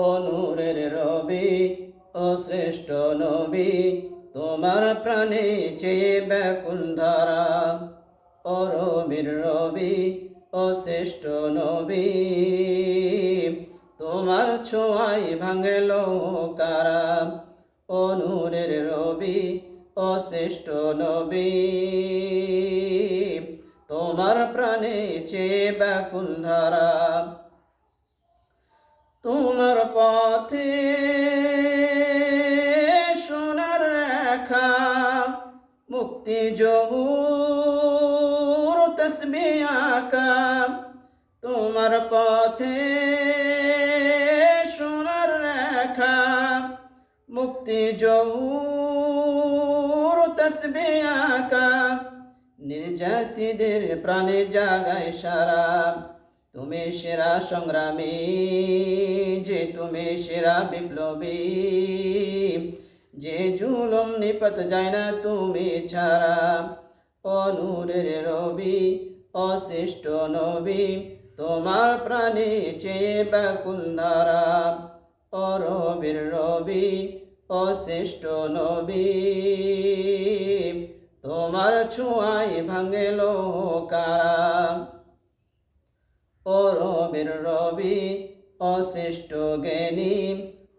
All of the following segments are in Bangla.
ও নূরের রবি, ও শ্রেষ্ঠ নবী, তোমার প্রাণে চেয়ে ব্যাকুল ধারা। ও রবির রবি, ও শ্রেষ্ঠ নবী, তোমার ছোঁয়ায় ভাঙল কারা। ও নূরের রবি, ও শ্রেষ্ঠ নবী, তোমার প্রাণে চেয়ে ব্যাকুল ধারা। তোমার পথে সোনার রেখা, মুক্তি জহুর তসবিহ আঁকা। তোমার পথে সোনার রেখা, মুক্তি জহুর তসবিহ আঁকা। নির্যাতিদের প্রাণে জাগায় সারা। তুমি সেরা সংগ্রামী, যে তুমি সেরা বিপ্লবী, যে জুলুম নিপাত যায় না তুমি ছাড়া। ও নূরের রবি, ও শ্রেষ্ঠ নবী, তোমার প্রাণে চেয়ে ব্যাকুল ধারা। ও রবির রবি, ও শ্রেষ্ঠ নবী, তোমার ছোঁয়ায় ভাঙল কারা। ও রবির রবি, ও শ্রেষ্ঠ জ্ঞানী,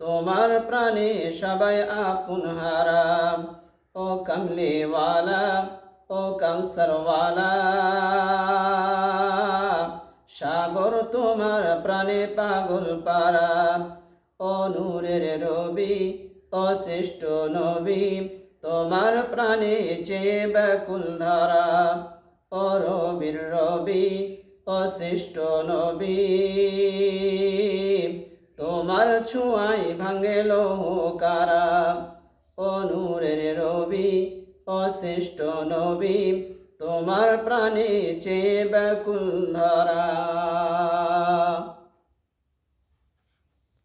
তোমার প্রাণে সবাই আপন হারা। ও কমলিওয়ালা, ও কাউসারওয়ালা, সাগর তোমার প্রাণে পাগল পারা। ও নূরের রবি, ও শ্রেষ্ঠ নবী, তোমার প্রাণে চেয়ে ব্যাকুল ধারা। ও রবির রবি, ও শ্রেষ্ঠ নবী, তোমার ছোঁয়ায় ভাঙল কারা। ও নূরের রবি, ও শ্রেষ্ঠ নবী, তোমার প্রাণে চেয়ে ব্যাকুল ধারা।